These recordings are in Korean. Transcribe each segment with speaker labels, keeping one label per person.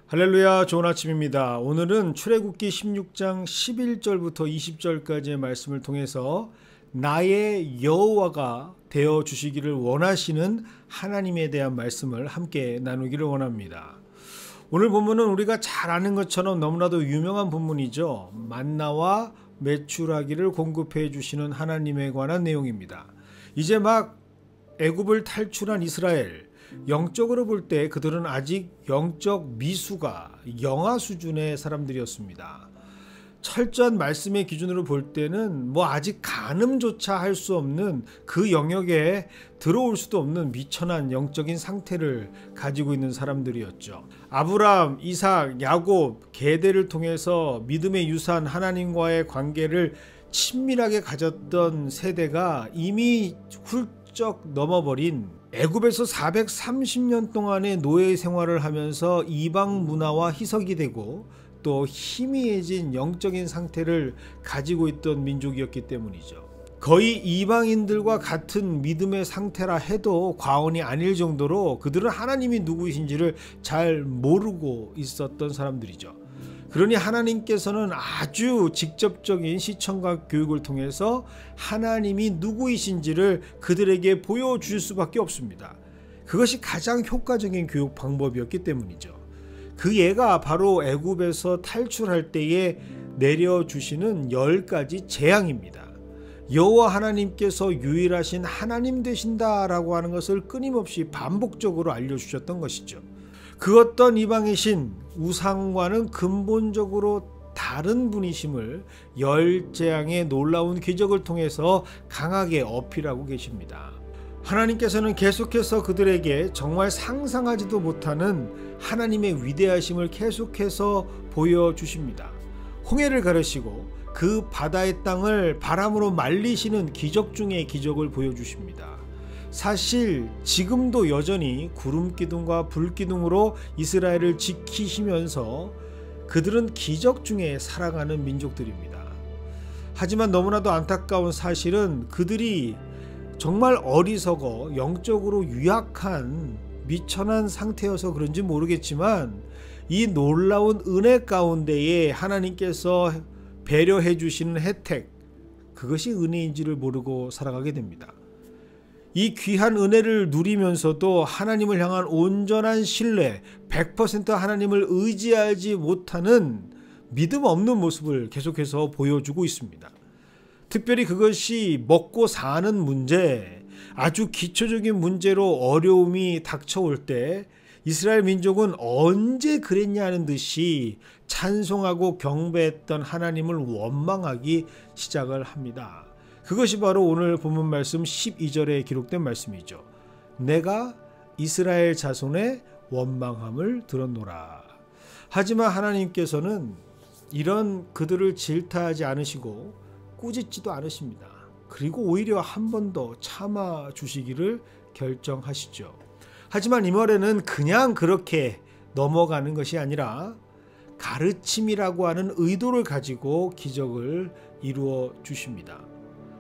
Speaker 1: 할렐루야, 좋은 아침입니다. 오늘은 출애굽기 16장 11절부터 20절까지의 말씀을 통해서 나의 여호와가 되어 주시기를 원하시는 하나님에 대한 말씀을 함께 나누기를 원합니다. 오늘 본문은 우리가 잘 아는 것처럼 너무나도 유명한 본문이죠. 만나와 메추라기를 공급해 주시는 하나님에 관한 내용입니다. 이제 막 애굽을 탈출한 이스라엘, 영적으로 볼 때 그들은 아직 영적 미수가 영아 수준의 사람들이었습니다. 철저한 말씀의 기준으로 볼 때는 아직 간음조차 할 수 없는 그 영역에 들어올 수도 없는 미천한 영적인 상태를 가지고 있는 사람들이었죠. 아브라함, 이삭, 야곱, 계대를 통해서 믿음의 유산 하나님과의 관계를 친밀하게 가졌던 세대가 이미 훌쩍 넘어버린 애굽에서 430년 동안의 노예 생활을 하면서 이방 문화와 희석이 되고 또 희미해진 영적인 상태를 가지고 있던 민족이었기 때문이죠. 거의 이방인들과 같은 믿음의 상태라 해도 과언이 아닐 정도로 그들은 하나님이 누구이신지를 잘 모르고 있었던 사람들이죠. 그러니 하나님께서는 아주 직접적인 시청각 교육을 통해서 하나님이 누구이신지를 그들에게 보여줄 수밖에 없습니다. 그것이 가장 효과적인 교육 방법이었기 때문이죠. 그 예가 바로 애굽에서 탈출할 때에 내려주시는 10가지 재앙입니다. 여호와 하나님께서 유일하신 하나님 되신다라고 하는 것을 끊임없이 반복적으로 알려주셨던 것이죠. 그 어떤 이방이신 우상과는 근본적으로 다른 분이심을 10재앙의 놀라운 기적을 통해서 강하게 어필하고 계십니다. 하나님께서는 계속해서 그들에게 정말 상상하지도 못하는 하나님의 위대하심을 계속해서 보여주십니다. 홍해를 가르시고 그 바다의 땅을 바람으로 말리시는 기적 중의 기적을 보여주십니다. 사실 지금도 여전히 구름기둥과 불기둥으로 이스라엘을 지키시면서 그들은 기적 중에 살아가는 민족들입니다. 하지만 너무나도 안타까운 사실은 그들이 정말 어리석어 영적으로 유약한 미천한 상태여서 그런지 모르겠지만 이 놀라운 은혜 가운데에 하나님께서 배려해 주시는 혜택, 그것이 은혜인지를 모르고 살아가게 됩니다. 이 귀한 은혜를 누리면서도 하나님을 향한 온전한 신뢰, 100% 하나님을 의지하지 못하는 믿음 없는 모습을 계속해서 보여주고 있습니다. 특별히 그것이 먹고 사는 문제, 아주 기초적인 문제로 어려움이 닥쳐올 때 이스라엘 민족은 언제 그랬냐는 듯이 찬송하고 경배했던 하나님을 원망하기 시작을 합니다. 그것이 바로 오늘 본문 말씀 12절에 기록된 말씀이죠. 내가 이스라엘 자손의 원망함을 들었노라. 하지만 하나님께서는 이런 그들을 질타하지 않으시고 꾸짖지도 않으십니다. 그리고 오히려 한 번 더 참아 주시기를 결정하시죠. 하지만 이 말에는 그냥 그렇게 넘어가는 것이 아니라 가르침이라고 하는 의도를 가지고 기적을 이루어 주십니다.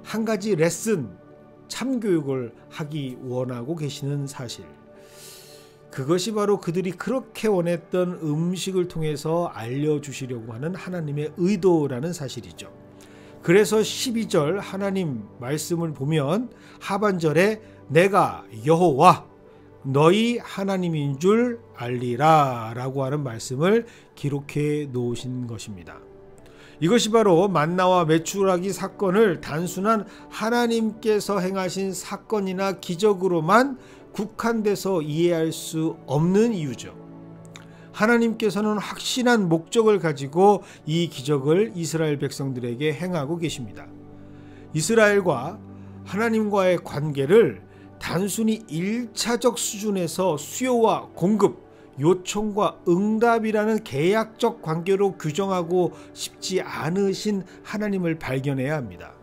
Speaker 1: 한 가지 레슨, 참교육을 하기 원하고 계시는 사실, 그것이 바로 그들이 그렇게 원했던 음식을 통해서 알려주시려고 하는 하나님의 의도라는 사실이죠. 그래서 12절 하나님 말씀을 보면 하반절에 내가 여호와 너희 하나님인 줄 알리라 라고 하는 말씀을 기록해 놓으신 것입니다. 이것이 바로 만나와 메추라기 사건을 단순한 하나님께서 행하신 사건이나 기적으로만 국한돼서 이해할 수 없는 이유죠. 하나님께서는 확실한 목적을 가지고 이 기적을 이스라엘 백성들에게 행하고 계십니다. 이스라엘과 하나님과의 관계를 단순히 1차적 수준에서 수요와 공급, 요청과 응답이라는 계약적 관계로 규정하고 싶지 않으신 하나님을 발견해야 합니다.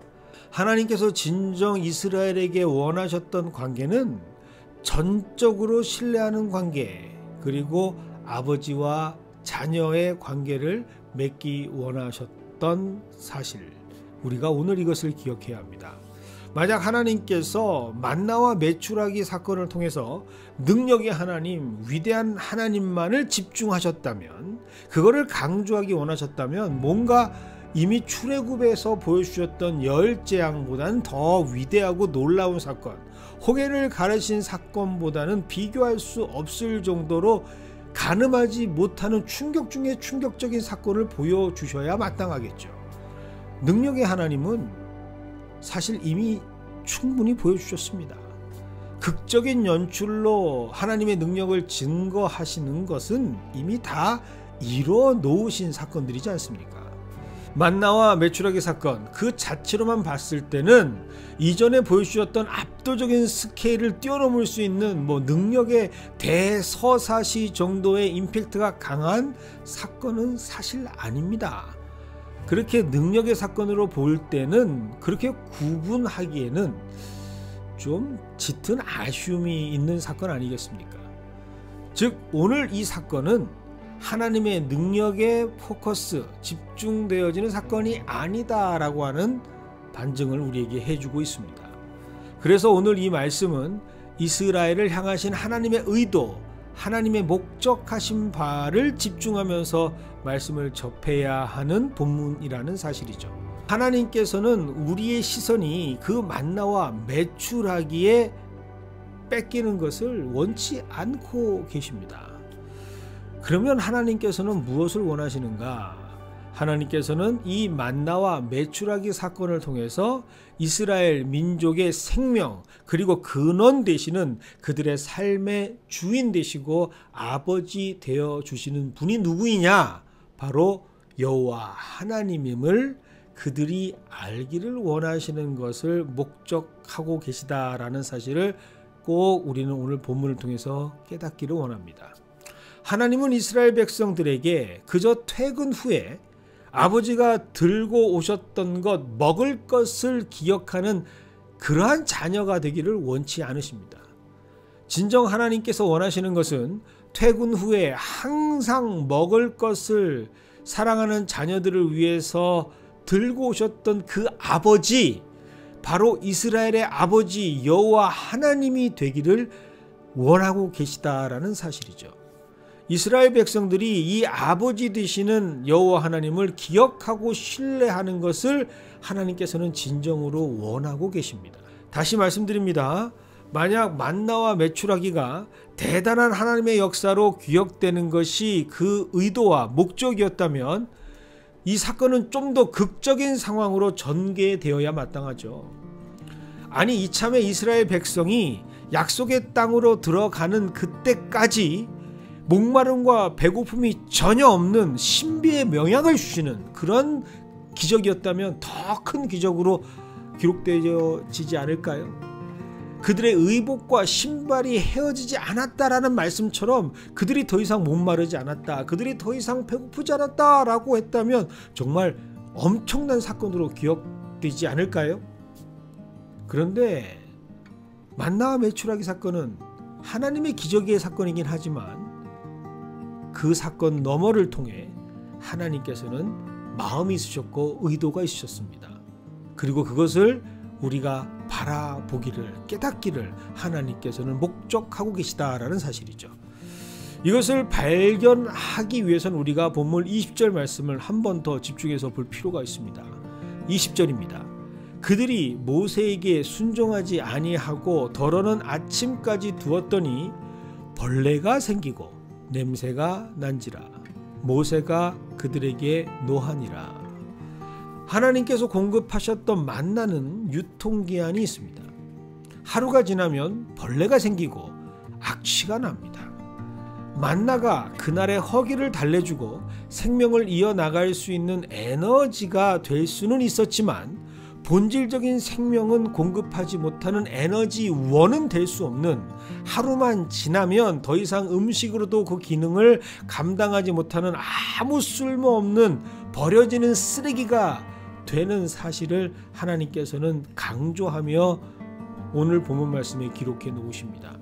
Speaker 1: 하나님께서 진정 이스라엘에게 원하셨던 관계는 전적으로 신뢰하는 관계, 그리고 아버지와 자녀의 관계를 맺기 원하셨던 사실, 우리가 오늘 이것을 기억해야 합니다. 만약 하나님께서 만나와 메추라기 사건을 통해서 능력의 하나님, 위대한 하나님만을 집중하셨다면, 그거를 강조하기 원하셨다면 뭔가 이미 출애굽에서 보여주셨던 열재앙보다는 더 위대하고 놀라운 사건, 홍해를 가르신 사건보다는 비교할 수 없을 정도로 가늠하지 못하는 충격 중에 충격적인 사건을 보여주셔야 마땅하겠죠. 능력의 하나님은 사실 이미 충분히 보여주셨습니다. 극적인 연출로 하나님의 능력을 증거하시는 것은 이미 다 이루어 놓으신 사건들이지 않습니까? 만나와 메추라기 사건 그 자체로만 봤을 때는 이전에 보여주셨던 압도적인 스케일을 뛰어넘을 수 있는 능력의 대서사시 정도의 임팩트가 강한 사건은 사실 아닙니다. 그렇게 능력의 사건으로 볼 때는 그렇게 구분하기에는 좀 짙은 아쉬움이 있는 사건 아니겠습니까? 즉 오늘 이 사건은 하나님의 능력에 포커스, 집중되어지는 사건이 아니다라고 하는 반증을 우리에게 해주고 있습니다. 그래서 오늘 이 말씀은 이스라엘을 향하신 하나님의 의도, 하나님의 목적하신 바를 집중하면서 말씀을 접해야 하는 본문이라는 사실이죠. 하나님께서는 우리의 시선이 그 만나와 메추라기에 뺏기는 것을 원치 않고 계십니다. 그러면 하나님께서는 무엇을 원하시는가? 하나님께서는 이 만나와 메추라기 사건을 통해서 이스라엘 민족의 생명 그리고 근원 되시는 그들의 삶의 주인 되시고 아버지 되어 주시는 분이 누구이냐? 바로 여호와 하나님임을 그들이 알기를 원하시는 것을 목적하고 계시다라는 사실을 꼭 우리는 오늘 본문을 통해서 깨닫기를 원합니다. 하나님은 이스라엘 백성들에게 그저 퇴근 후에 아버지가 들고 오셨던 것, 먹을 것을 기억하는 그러한 자녀가 되기를 원치 않으십니다. 진정 하나님께서 원하시는 것은 퇴근 후에 항상 먹을 것을 사랑하는 자녀들을 위해서 들고 오셨던 그 아버지, 바로 이스라엘의 아버지 여호와 하나님이 되기를 원하고 계시다라는 사실이죠. 이스라엘 백성들이 이 아버지 되시는 여호와 하나님을 기억하고 신뢰하는 것을 하나님께서는 진정으로 원하고 계십니다. 다시 말씀드립니다. 만약 만나와 메추라기가 대단한 하나님의 역사로 기억되는 것이 그 의도와 목적이었다면 이 사건은 좀 더 극적인 상황으로 전개되어야 마땅하죠. 아니 이참에 이스라엘 백성이 약속의 땅으로 들어가는 그때까지 목마름과 배고픔이 전혀 없는 신비의 명약을 주시는 그런 기적이었다면 더 큰 기적으로 기록되어지지 않을까요? 그들의 의복과 신발이 헤어지지 않았다라는 말씀처럼 그들이 더 이상 목마르지 않았다, 그들이 더 이상 배고프지 않았다라고 했다면 정말 엄청난 사건으로 기억되지 않을까요? 그런데 만나와 메추라기 사건은 하나님의 기적의 사건이긴 하지만 그 사건 너머를 통해 하나님께서는 마음이 있으셨고 의도가 있으셨습니다. 그리고 그것을 우리가 바라보기를, 깨닫기를 하나님께서는 목적하고 계시다라는 사실이죠. 이것을 발견하기 위해서는 우리가 본문 20절 말씀을 한 번 더 집중해서 볼 필요가 있습니다. 20절입니다. 그들이 모세에게 순종하지 아니하고 더러는 아침까지 두었더니 벌레가 생기고 냄새가 난지라. 모세가 그들에게 노하니라. 하나님께서 공급하셨던 만나는 유통기한이 있습니다. 하루가 지나면 벌레가 생기고 악취가 납니다. 만나가 그날의 허기를 달래주고 생명을 이어나갈 수 있는 에너지가 될 수는 있었지만 본질적인 생명은 공급하지 못하는 에너지원은 될 수 없는, 하루만 지나면 더 이상 음식으로도 그 기능을 감당하지 못하는 아무 쓸모없는 버려지는 쓰레기가 되는 사실을 하나님께서는 강조하며 오늘 본문 말씀에 기록해 놓으십니다.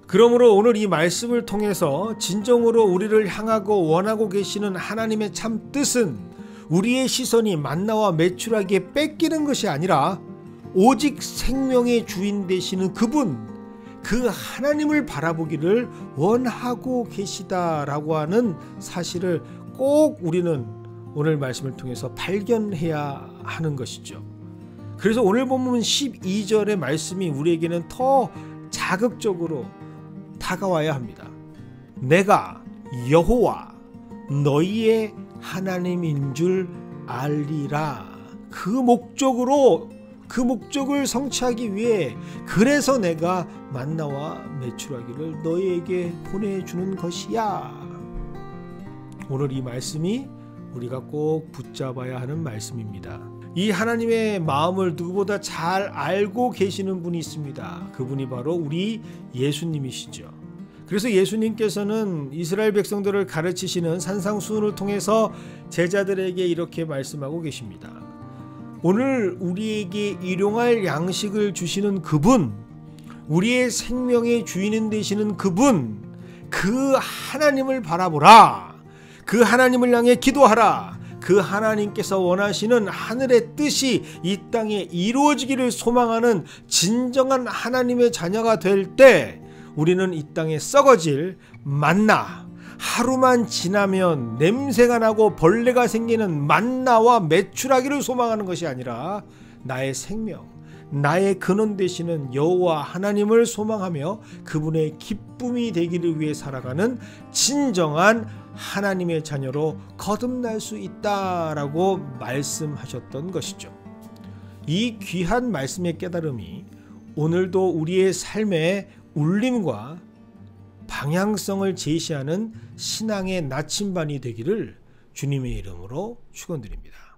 Speaker 1: 그러므로 오늘 이 말씀을 통해서 진정으로 우리를 향하고 원하고 계시는 하나님의 참 뜻은 우리의 시선이 만나와 메추라기에 뺏기는 것이 아니라 오직 생명의 주인 되시는 그분, 그 하나님을 바라보기를 원하고 계시다라고 하는 사실을 꼭 우리는 오늘 말씀을 통해서 발견해야 하는 것이죠. 그래서 오늘 본문 12절의 말씀이 우리에게는 더 자극적으로 다가와야 합니다. 내가 여호와 너희의 하나님인 줄 알리라. 그 목적을 성취하기 위해 그래서 내가 만나와 메추라기를 너희에게 보내주는 것이야. 오늘 이 말씀이 우리가 꼭 붙잡아야 하는 말씀입니다. 이 하나님의 마음을 누구보다 잘 알고 계시는 분이 있습니다. 그분이 바로 우리 예수님이시죠. 그래서 예수님께서는 이스라엘 백성들을 가르치시는 산상수훈을 통해서 제자들에게 이렇게 말씀하고 계십니다. 오늘 우리에게 일용할 양식을 주시는 그분, 우리의 생명의 주인 되시는 그분, 그 하나님을 바라보라. 그 하나님을 향해 기도하라. 그 하나님께서 원하시는 하늘의 뜻이 이 땅에 이루어지기를 소망하는 진정한 하나님의 자녀가 될 때 우리는 이 땅에 썩어질 만나, 하루만 지나면 냄새가 나고 벌레가 생기는 만나와 메추라기를 소망하는 것이 아니라 나의 생명, 나의 근원 되시는 여호와 하나님을 소망하며 그분의 기쁨이 되기를 위해 살아가는 진정한 하나님의 자녀로 거듭날 수 있다라고 말씀하셨던 것이죠. 이 귀한 말씀의 깨달음이 오늘도 우리의 삶의 울림과 방향성을 제시하는 신앙의 나침반이 되기를 주님의 이름으로 축원드립니다.